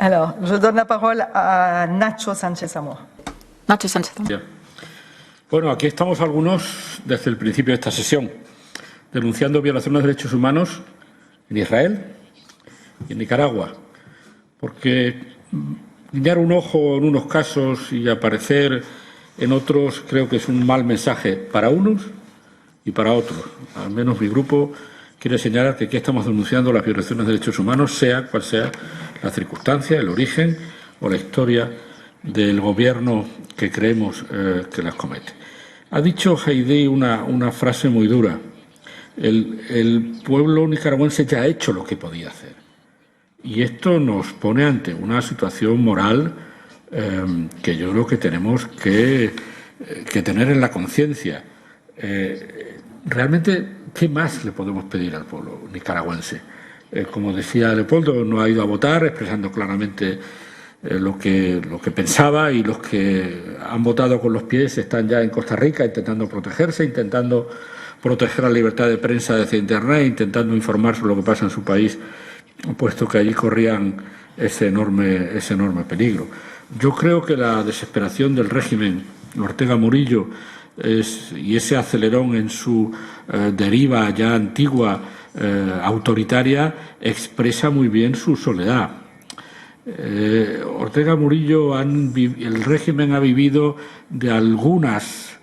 Alors, je donne la parole à Nacho Sánchez Amor. Nacho Sánchez Amor. Bien. Bueno, aquí estamos algunos desde el principio de esta sesión, denunciando violaciones de derechos humanos en Israel y en Nicaragua, porque guiñar un ojo en unos casos y aparecer en otros creo que es un mal mensaje para unos y para otros. Al menos mi grupo quiere señalar que aquí estamos denunciando las violaciones de derechos humanos, sea cual sea la circunstancia, el origen o la historia del gobierno que creemos que las comete. Ha dicho Heidi una frase muy dura. El pueblo nicaragüense ya ha hecho lo que podía hacer. Y esto nos pone ante una situación moral que yo creo que tenemos que tener en la conciencia. Realmente, ¿qué más le podemos pedir al pueblo nicaragüense? Como decía Leopoldo, no ha ido a votar, expresando claramente lo que pensaba, y los que han votado con los pies están ya en Costa Rica intentando protegerse, intentando proteger la libertad de prensa desde Internet, intentando informar sobre lo que pasa en su país, puesto que allí corrían ese enorme peligro. Yo creo que la desesperación del régimen Ortega Murillo y ese acelerón en su deriva ya antigua, autoritaria, expresa muy bien su soledad. Ortega Murillo, el régimen ha vivido de algunas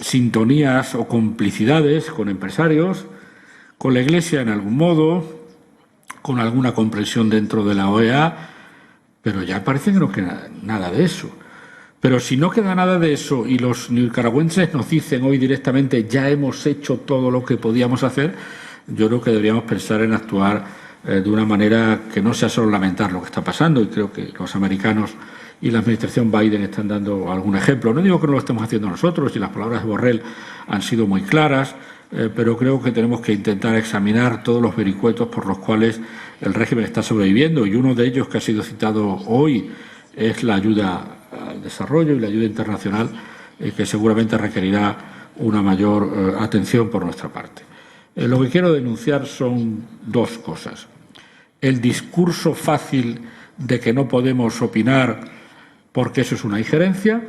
sintonías o complicidades con empresarios, con la Iglesia en algún modo, con alguna comprensión dentro de la OEA, pero ya parece que no queda nada de eso. Pero si no queda nada de eso y los nicaragüenses nos dicen hoy directamente ya hemos hecho todo lo que podíamos hacer, yo creo que deberíamos pensar en actuar de una manera que no sea solo lamentar lo que está pasando, y creo que los americanos y la administración Biden están dando algún ejemplo. No digo que no lo estemos haciendo nosotros, y las palabras de Borrell han sido muy claras, pero creo que tenemos que intentar examinar todos los vericuetos por los cuales el régimen está sobreviviendo, y uno de ellos que ha sido citado hoy es la ayuda al desarrollo y la ayuda internacional, que seguramente requerirá una mayor atención por nuestra parte. Lo que quiero denunciar son dos cosas. El discurso fácil de que no podemos opinar porque eso es una injerencia,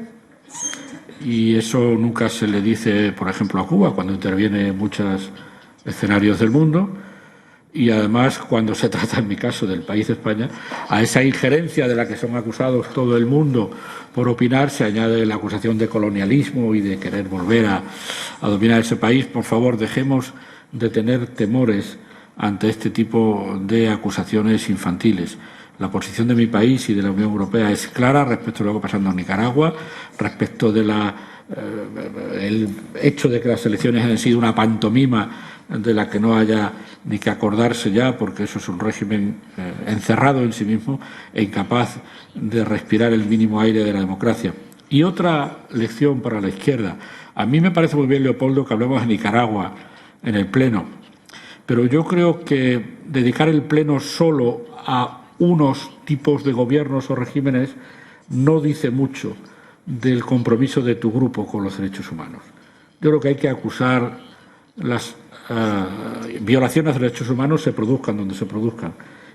y eso nunca se le dice, por ejemplo, a Cuba, cuando interviene en muchos escenarios del mundo, y además cuando se trata, en mi caso, del país de España, a esa injerencia de la que son acusados todo el mundo por opinar se añade la acusación de colonialismo y de querer volver a dominar ese país. Por favor, dejemos de tener temores ante este tipo de acusaciones infantiles. La posición de mi país y de la Unión Europea es clara respecto a lo que está pasando en Nicaragua, respecto de el hecho de que las elecciones han sido una pantomima de la que no haya ni que acordarse ya, porque eso es un régimen encerrado en sí mismo e incapaz de respirar el mínimo aire de la democracia. Y otra lección para la izquierda. A mí me parece muy bien, Leopoldo, que hablemos de Nicaragua en el Pleno, pero yo creo que dedicar el Pleno solo a unos tipos de gobiernos o regímenes no dice mucho del compromiso de tu grupo con los derechos humanos. Yo creo que hay que acusar las violaciones de derechos humanos, se produzcan donde se produzcan.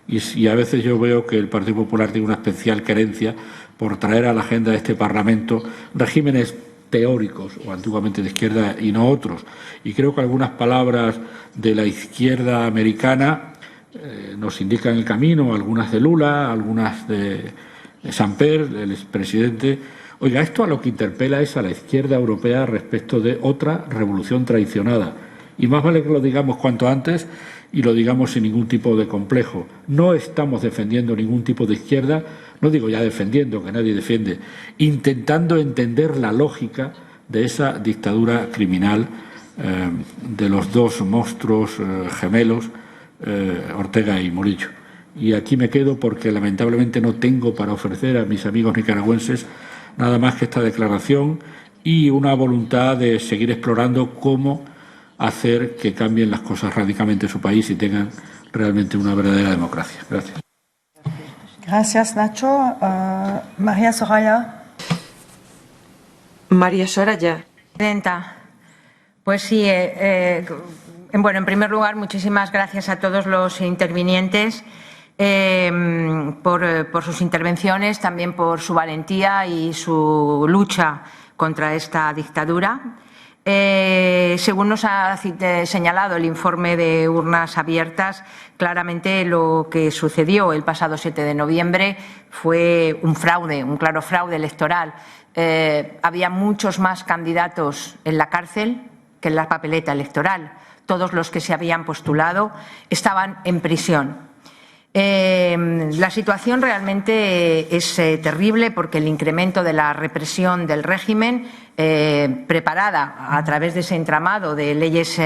Y a veces yo veo que el Partido Popular tiene una especial querencia por traer a la agenda de este Parlamento regímenes teóricos o antiguamente de izquierda y no otros. Y creo que algunas palabras de la izquierda americana nos indican el camino, algunas de Lula, algunas de Samper, el expresidente. Oiga, esto a lo que interpela es a la izquierda europea respecto de otra revolución traicionada. Y más vale que lo digamos cuanto antes y lo digamos sin ningún tipo de complejo. No estamos defendiendo ningún tipo de izquierda, no digo ya defendiendo, que nadie defiende, intentando entender la lógica de esa dictadura criminal de los dos monstruos gemelos, Ortega y Murillo. Y aquí me quedo porque lamentablemente no tengo para ofrecer a mis amigos nicaragüenses nada más que esta declaración y una voluntad de seguir explorando cómo hacer que cambien las cosas radicalmente en su país y tengan realmente una verdadera democracia. Gracias. Gracias, Nacho. María Soraya. María Soraya. Presidenta, pues sí, bueno, en primer lugar, muchísimas gracias a todos los intervinientes. por sus intervenciones, también por su valentía y su lucha contra esta dictadura. Según nos ha señalado el informe de Urnas Abiertas, claramente lo que sucedió el pasado 7 de noviembre fue un fraude, un claro fraude electoral. Había muchos más candidatos en la cárcel que en la papeleta electoral. Todos los que se habían postulado estaban en prisión. La situación realmente es terrible porque el incremento de la represión del régimen, preparada a través de ese entramado de leyes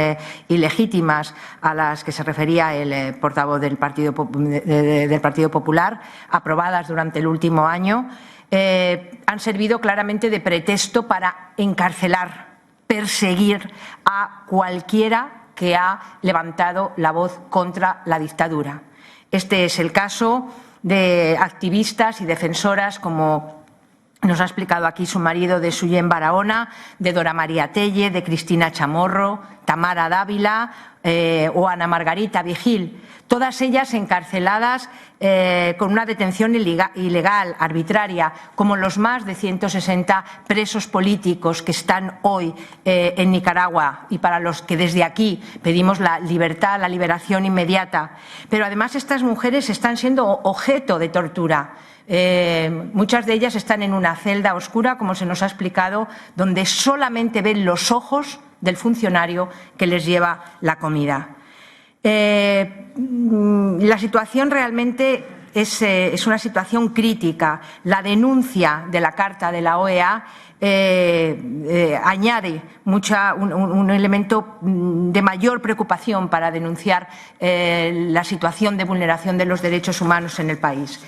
ilegítimas a las que se refería el portavoz del Partido Popular, aprobadas durante el último año, han servido claramente de pretexto para encarcelar, perseguir a cualquiera que ha levantado la voz contra la dictadura. Este es el caso de activistas y defensoras como nos ha explicado aquí su marido, de Suyén Barahona, de Dora María Telle, de Cristina Chamorro, Tamara Dávila o Ana Margarita Vigil. Todas ellas encarceladas con una detención ilegal, arbitraria, como los más de 160 presos políticos que están hoy en Nicaragua y para los que desde aquí pedimos la libertad, la liberación inmediata. Pero además estas mujeres están siendo objeto de tortura. Muchas de ellas están en una celda oscura, como se nos ha explicado, donde solamente ven los ojos del funcionario que les lleva la comida. La situación realmente es una situación crítica. La denuncia de la Carta de la OEA añade un elemento de mayor preocupación para denunciar la situación de vulneración de los derechos humanos en el país.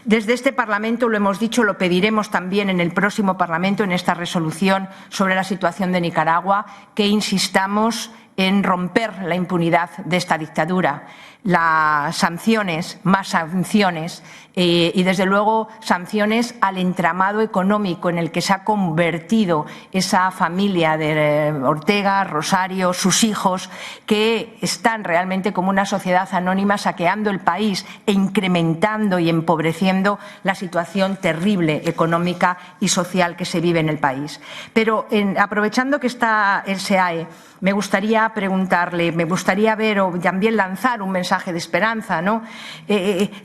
Desde este Parlamento, lo hemos dicho, lo pediremos también en el próximo Parlamento, en esta resolución sobre la situación de Nicaragua, que insistamos en romper la impunidad de esta dictadura. Las sanciones, más sanciones y desde luego sanciones al entramado económico en el que se ha convertido esa familia de Ortega, Rosario, sus hijos, que están realmente como una sociedad anónima saqueando el país e incrementando y empobreciendo la situación terrible económica y social que se vive en el país. Pero aprovechando que está el SEAE, me gustaría preguntarle, me gustaría ver o también lanzar un mensaje de esperanza, ¿no?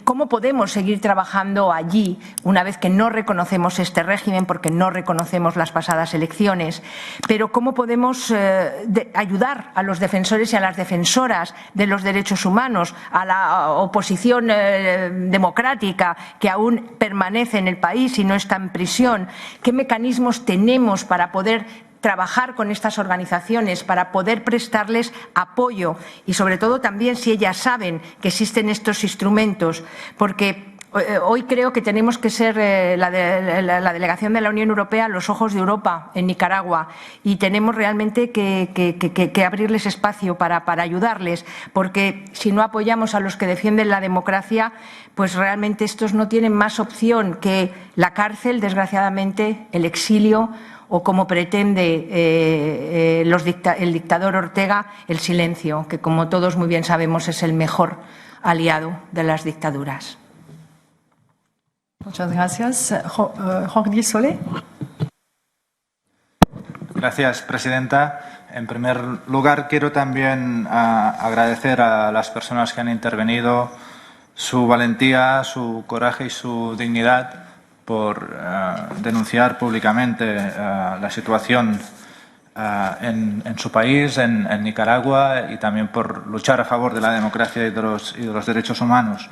¿Cómo podemos seguir trabajando allí una vez que no reconocemos este régimen, porque no reconocemos las pasadas elecciones? Pero ¿cómo podemos ayudar a los defensores y a las defensoras de los derechos humanos, a la oposición democrática que aún permanece en el país y no está en prisión? ¿Qué mecanismos tenemos para poder trabajar con estas organizaciones, para poder prestarles apoyo y sobre todo también si ellas saben que existen estos instrumentos? Porque hoy creo que tenemos que ser la delegación de la Unión Europea los ojos de Europa en Nicaragua y tenemos realmente que abrirles espacio para ayudarles, porque si no apoyamos a los que defienden la democracia, pues realmente estos no tienen más opción que la cárcel, desgraciadamente, el exilio o, como pretende el dictador Ortega, el silencio, que como todos muy bien sabemos es el mejor aliado de las dictaduras. Muchas gracias. Jordi Solé. Gracias, presidenta. En primer lugar, quiero también agradecer a las personas que han intervenido su valentía, su coraje y su dignidad por denunciar públicamente la situación en su país, en Nicaragua, y también por luchar a favor de la democracia y de los derechos humanos.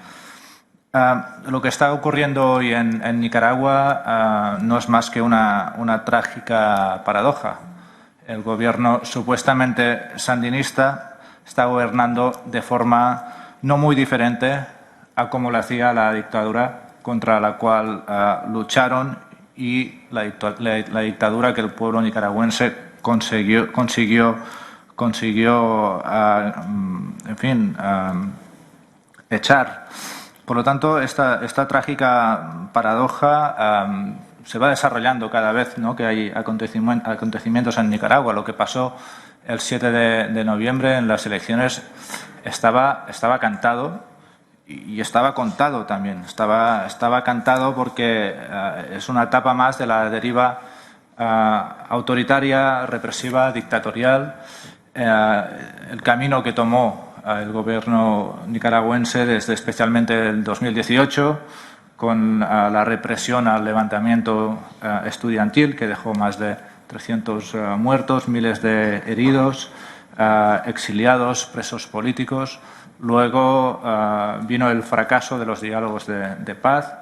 Lo que está ocurriendo hoy en Nicaragua no es más que una trágica paradoja. El gobierno supuestamente sandinista está gobernando de forma no muy diferente a como lo hacía la dictadura contra la cual lucharon, y la dictadura que el pueblo nicaragüense consiguió echar. Por lo tanto, esta trágica paradoja se va desarrollando cada vez, ¿no?, que hay acontecimientos en Nicaragua. Lo que pasó el 7 de noviembre en las elecciones estaba cantado, y estaba contado también, estaba cantado porque es una etapa más de la deriva autoritaria, represiva, dictatorial. El camino que tomó el gobierno nicaragüense desde especialmente el 2018, con la represión al levantamiento estudiantil, que dejó más de 300 muertos, miles de heridos, exiliados, presos políticos. Luego vino el fracaso de los diálogos de paz.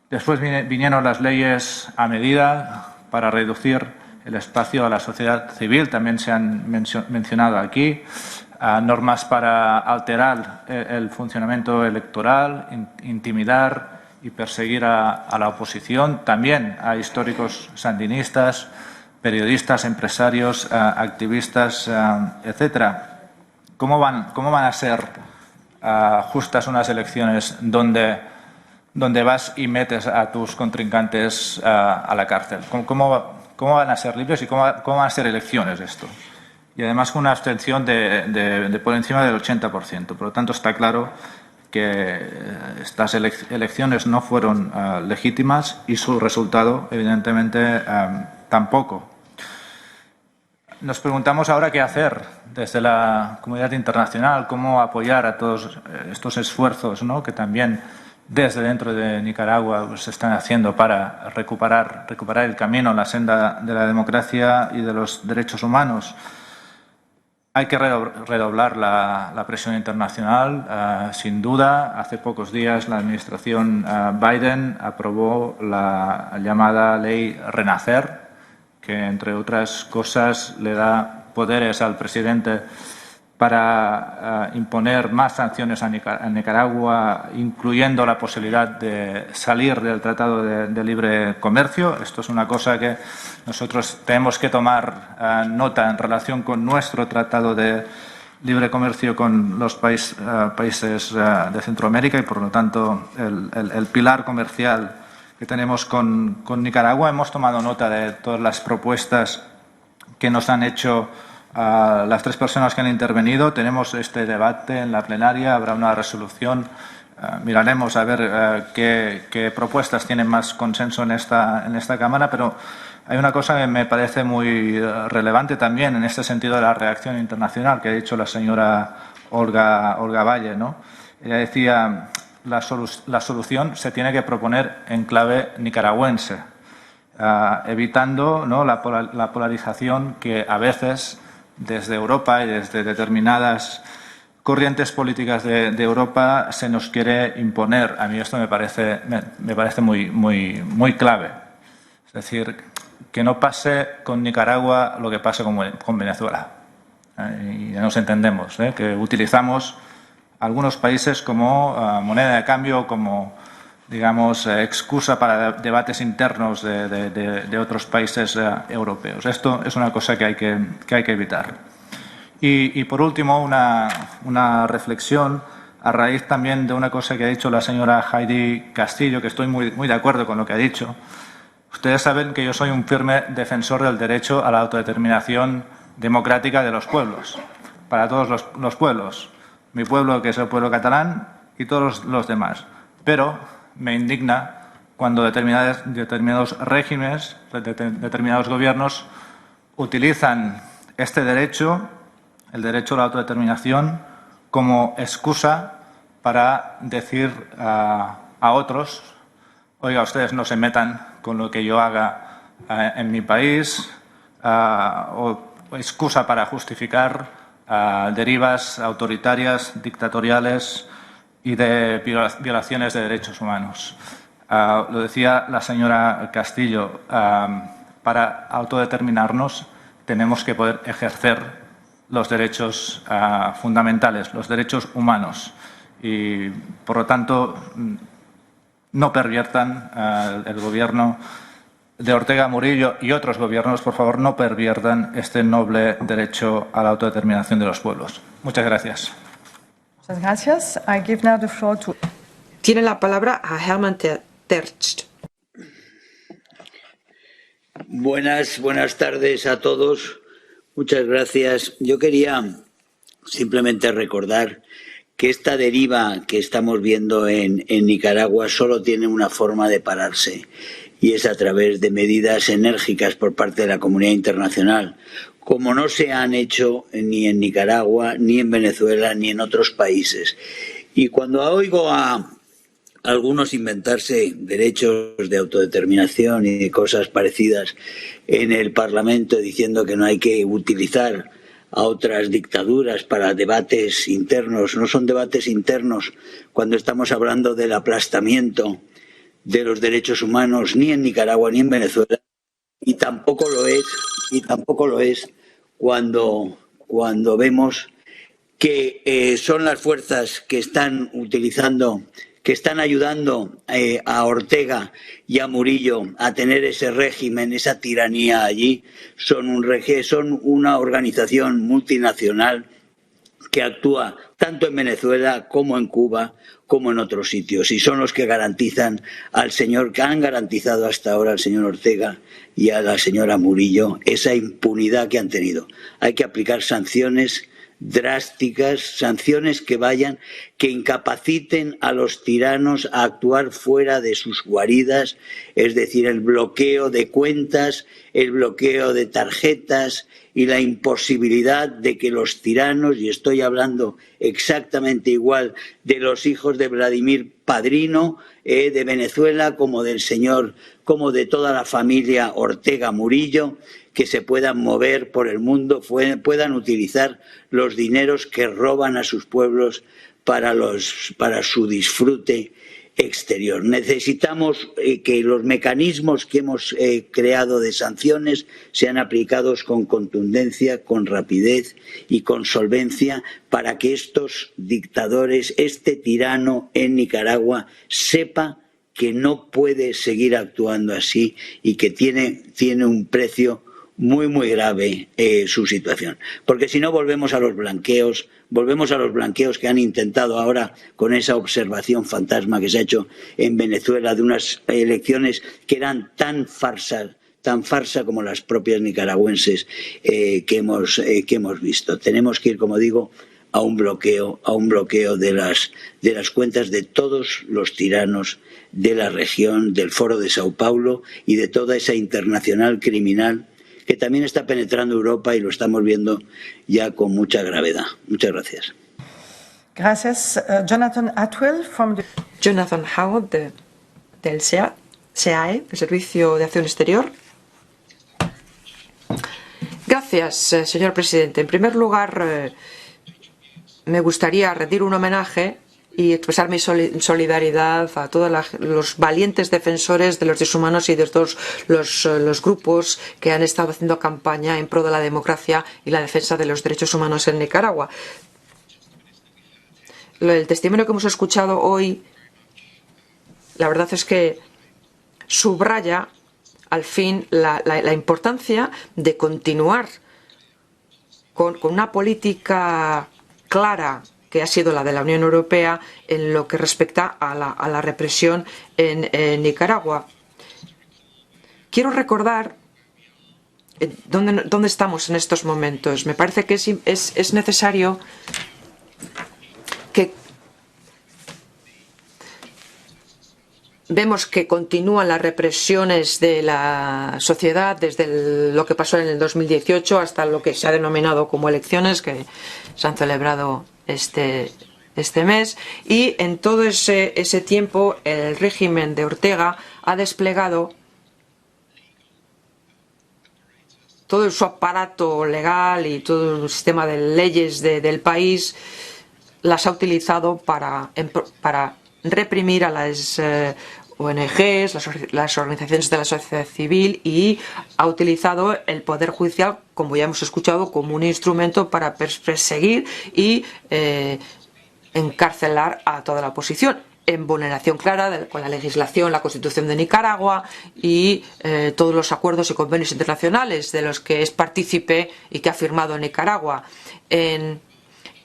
Después vinieron las leyes a medida para reducir el espacio a la sociedad civil, también se han mencionado aquí, normas para alterar el funcionamiento electoral, intimidar y perseguir a la oposición, también a históricos sandinistas, periodistas, empresarios, activistas, etcétera. ¿Cómo van a ser justas unas elecciones donde vas y metes a tus contrincantes a la cárcel? ¿Cómo van a ser libres y cómo van a ser elecciones esto? Y además con una abstención de por encima del 80%. Por lo tanto, está claro que estas elecciones no fueron legítimas y su resultado, evidentemente, tampoco. Nos preguntamos ahora qué hacer desde la comunidad internacional, cómo apoyar a todos estos esfuerzos, ¿no?, que también desde dentro de Nicaragua se están haciendo para recuperar el camino en la senda de la democracia y de los derechos humanos. Hay que redoblar la presión internacional, sin duda. Hace pocos días la administración Biden aprobó la llamada Ley Renacer, que, entre otras cosas, le da poderes al presidente para imponer más sanciones a Nicaragua, incluyendo la posibilidad de salir del Tratado de Libre Comercio. Esto es una cosa que nosotros tenemos que tomar nota en relación con nuestro Tratado de Libre Comercio con los países de Centroamérica y, por lo tanto, el pilar comercial que tenemos con Nicaragua. Hemos tomado nota de todas las propuestas que nos han hecho las tres personas que han intervenido. Tenemos este debate en la plenaria, habrá una resolución. Miraremos a ver qué propuestas tienen más consenso en esta Cámara, pero hay una cosa que me parece muy relevante también en este sentido de la reacción internacional que ha dicho la señora Olga Valle, ¿no? Ella decía: la solución se tiene que proponer en clave nicaragüense, evitando, ¿no?, la polarización que a veces desde Europa y desde determinadas corrientes políticas de Europa se nos quiere imponer. A mí esto me parece muy clave. Es decir, que no pase con Nicaragua lo que pase con Venezuela. Y ya nos entendemos, que utilizamos algunos países como moneda de cambio, como, digamos, excusa para debates internos de otros países europeos. Esto es una cosa que hay que evitar. Y por último, una reflexión a raíz también de una cosa que ha dicho la señora Heidi Castillo, que estoy muy de acuerdo con lo que ha dicho. Ustedes saben que yo soy un firme defensor del derecho a la autodeterminación democrática de los pueblos, para todos los pueblos. Mi pueblo, que es el pueblo catalán, y todos los demás. Pero me indigna cuando determinados regímenes, determinados gobiernos, utilizan este derecho, el derecho a la autodeterminación, como excusa para decir a otros: oiga, ustedes no se metan con lo que yo haga en mi país, o excusa para justificar derivas autoritarias, dictatoriales y de violaciones de derechos humanos. Lo decía la señora Castillo, para autodeterminarnos tenemos que poder ejercer los derechos fundamentales, los derechos humanos. Y, por lo tanto, no perviertan el gobierno de Ortega Murillo y otros gobiernos, por favor, no perviertan este noble derecho a la autodeterminación de los pueblos. Muchas gracias. Muchas gracias. I give now the floor to... Tiene la palabra a Herman Tertsch. Buenas tardes a todos. Muchas gracias. Yo quería simplemente recordar que esta deriva que estamos viendo en Nicaragua solo tiene una forma de pararse, y es a través de medidas enérgicas por parte de la comunidad internacional, como no se han hecho ni en Nicaragua, ni en Venezuela, ni en otros países. Y cuando oigo a algunos inventarse derechos de autodeterminación y cosas parecidas en el Parlamento, diciendo que no hay que utilizar a otras dictaduras para debates internos, no son debates internos cuando estamos hablando del aplastamiento de los derechos humanos ni en Nicaragua ni en Venezuela, y tampoco lo es cuando vemos que son las fuerzas que están utilizando, que están ayudando a Ortega y a Murillo a tener ese régimen, esa tiranía allí. Son una organización multinacional que actúa tanto en Venezuela como en Cuba, como en otros sitios, y son los que garantizan que han garantizado hasta ahora al señor Ortega y a la señora Murillo esa impunidad que han tenido. Hay que aplicar sanciones drásticas, sanciones que incapaciten a los tiranos a actuar fuera de sus guaridas, es decir, el bloqueo de cuentas, el bloqueo de tarjetas y la imposibilidad de que los tiranos, y estoy hablando exactamente igual de los hijos de Vladimir Padrino, de Venezuela, como de toda la familia Ortega Murillo, que se puedan mover por el mundo, puedan utilizar los dineros que roban a sus pueblos para su disfrute exterior. Necesitamos que los mecanismos que hemos creado de sanciones sean aplicados con contundencia, con rapidez y con solvencia, para que estos dictadores, este tirano en Nicaragua, sepa que no puede seguir actuando así y que tiene un precio muy, muy grave su situación. Porque si no, volvemos a los blanqueos que han intentado ahora con esa observación fantasma que se ha hecho en Venezuela de unas elecciones que eran tan farsa como las propias nicaragüenses que hemos visto. Tenemos que ir, como digo, a un bloqueo de las cuentas de todos los tiranos de la región, del Foro de Sao Paulo y de toda esa internacional criminal que también está penetrando Europa, y lo estamos viendo ya con mucha gravedad. Muchas gracias. Gracias. Jonathan Atwell Jonathan Howard del SEAE, el Servicio de Acción Exterior. Gracias, señor presidente. En primer lugar, me gustaría rendir un homenaje y expresar mi solidaridad a todos los valientes defensores de los derechos humanos y de todos los grupos que han estado haciendo campaña en pro de la democracia y la defensa de los derechos humanos en Nicaragua. El testimonio que hemos escuchado hoy, la verdad es que subraya al fin la importancia de continuar con una política clara que ha sido la de la Unión Europea en lo que respecta a la represión en Nicaragua. Quiero recordar dónde estamos en estos momentos. Me parece que es necesario que vemos que continúan las represiones de la sociedad desde lo que pasó en el 2018 hasta lo que se ha denominado como elecciones que se han celebrado este mes, y en todo ese tiempo el régimen de Ortega ha desplegado todo su aparato legal y todo el sistema de leyes del país, las ha utilizado para reprimir a las ONGs, las organizaciones de la sociedad civil, y ha utilizado el Poder Judicial, como ya hemos escuchado, como un instrumento para perseguir y encarcelar a toda la oposición, en vulneración clara con la legislación, la Constitución de Nicaragua y todos los acuerdos y convenios internacionales de los que es partícipe y que ha firmado Nicaragua.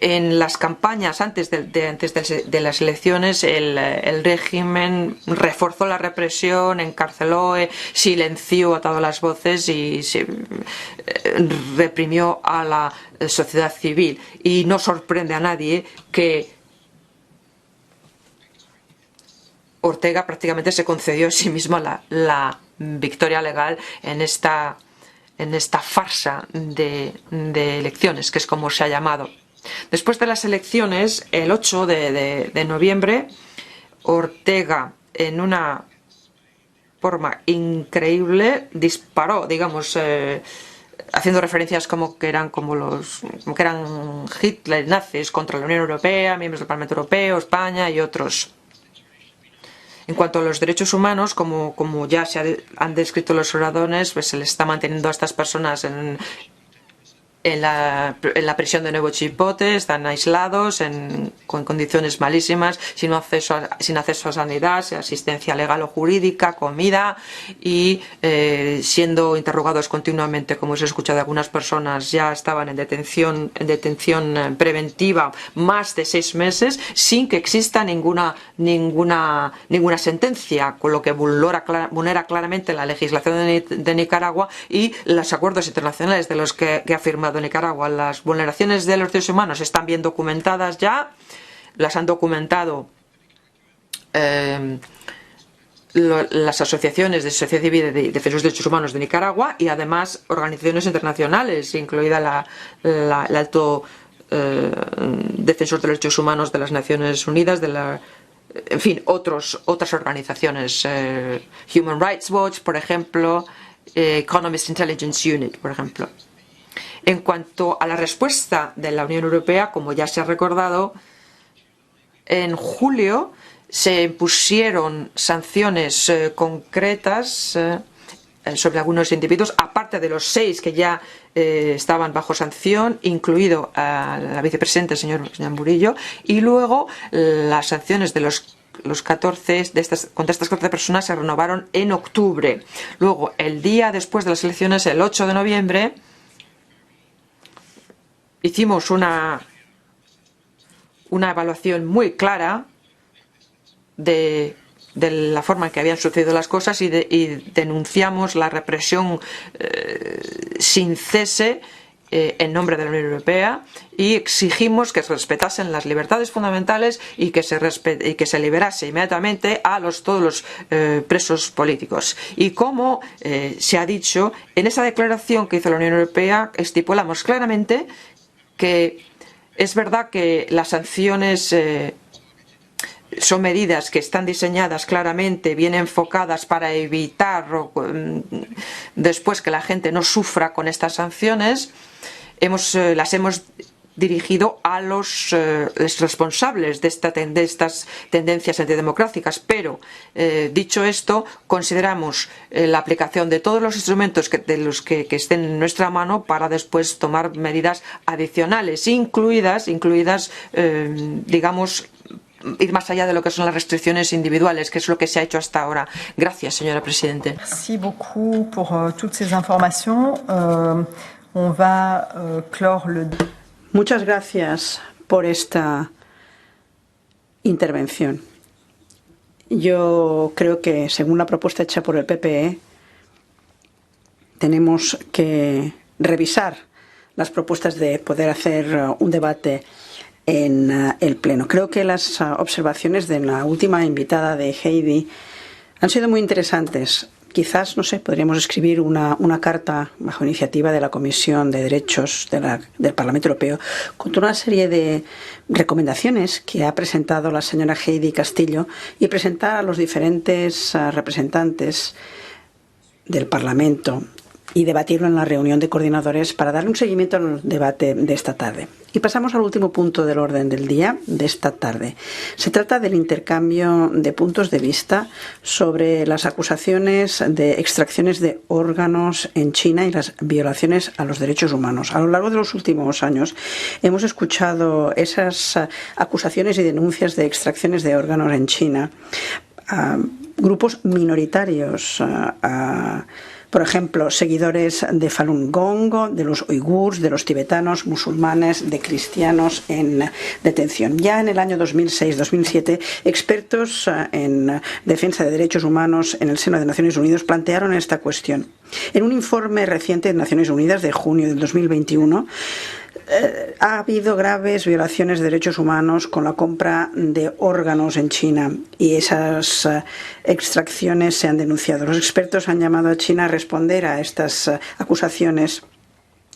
En las campañas antes de las elecciones, el régimen reforzó la represión, encarceló, silenció a todas las voces y reprimió a la sociedad civil. Y no sorprende a nadie que Ortega prácticamente se concedió a sí mismo la victoria legal en esta farsa de elecciones, que es como se ha llamado. Después de las elecciones, el 8 de noviembre, Ortega, en una forma increíble, disparó, digamos, haciendo referencias como que eran Hitler, nazis, contra la Unión Europea, miembros del Parlamento Europeo, España y otros. En cuanto a los derechos humanos, como ya han descrito los oradores, pues se les está manteniendo a estas personas en la prisión de Nuevo Chipote, están aislados con condiciones malísimas, sin acceso a sanidad, asistencia legal o jurídica, comida y siendo interrogados continuamente, como os he escuchado, algunas personas ya estaban en detención preventiva más de 6 meses sin que exista ninguna sentencia, con lo que vulnera claramente la legislación de Nicaragua y los acuerdos internacionales de los que ha firmado Nicaragua. Las vulneraciones de los derechos humanos están bien documentadas ya, las han documentado las asociaciones de sociedad civil de defensa de los derechos humanos de Nicaragua y además organizaciones internacionales, incluida el alto defensor de los derechos humanos de las Naciones Unidas, en fin, otras organizaciones, Human Rights Watch, por ejemplo, Economist Intelligence Unit, por ejemplo. En cuanto a la respuesta de la Unión Europea, como ya se ha recordado, en julio se impusieron sanciones concretas sobre algunos individuos, aparte de los 6 que ya estaban bajo sanción, incluido a la vicepresidenta, el señor Murillo, y luego las sanciones de los 14 contra estas 14 personas se renovaron en octubre. Luego, el día después de las elecciones, el 8 de noviembre, hicimos una evaluación muy clara de la forma en que habían sucedido las cosas y denunciamos la represión sin cese en nombre de la Unión Europea y exigimos que se respetasen las libertades fundamentales y que se liberase inmediatamente a todos los presos políticos. Y como se ha dicho, en esa declaración que hizo la Unión Europea estipulamos claramente que es verdad que las sanciones son medidas que están diseñadas claramente, bien enfocadas para evitar después que la gente no sufra con estas sanciones. Las hemos dirigido a los responsables de estas tendencias antidemocráticas, pero dicho esto, consideramos la aplicación de todos los instrumentos que estén en nuestra mano para después tomar medidas adicionales, incluidas digamos, ir más allá de lo que son las restricciones individuales, que es lo que se ha hecho hasta ahora. Gracias, señora Presidente. Merci beaucoup pour toutes ces informations. On va clore le... Muchas gracias por esta intervención. Yo creo que, según la propuesta hecha por el PPE, tenemos que revisar las propuestas de poder hacer un debate en el Pleno. Creo que las observaciones de la última invitada de Heidi han sido muy interesantes. Quizás, no sé, podríamos escribir una carta bajo iniciativa de la Comisión de Derechos del Parlamento Europeo con toda una serie de recomendaciones que ha presentado la señora Heidi Castillo y presentar a los diferentes representantes del Parlamento y debatirlo en la reunión de coordinadores para darle un seguimiento al debate de esta tarde. Y pasamos al último punto del orden del día de esta tarde. Se trata del intercambio de puntos de vista sobre las acusaciones de extracciones de órganos en China y las violaciones a los derechos humanos. A lo largo de los últimos años hemos escuchado esas acusaciones y denuncias de extracciones de órganos en China a grupos minoritarios, por ejemplo, seguidores de Falun Gong, de los uigurs, de los tibetanos, musulmanes, de cristianos en detención. Ya en el año 2006-2007, expertos en defensa de derechos humanos en el seno de Naciones Unidas plantearon esta cuestión. En un informe reciente de Naciones Unidas de junio del 2021, Ha habido graves violaciones de derechos humanos con la compra de órganos en China y esas extracciones se han denunciado. Los expertos han llamado a China a responder a estas acusaciones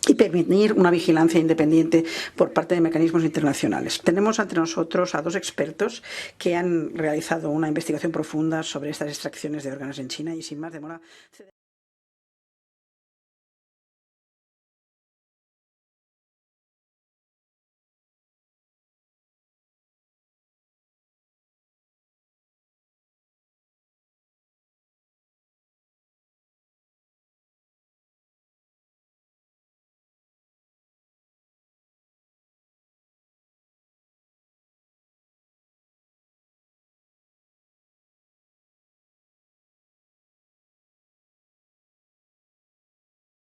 y permitir una vigilancia independiente por parte de mecanismos internacionales. Tenemos ante nosotros a 2 expertos que han realizado una investigación profunda sobre estas extracciones de órganos en China y sin más demora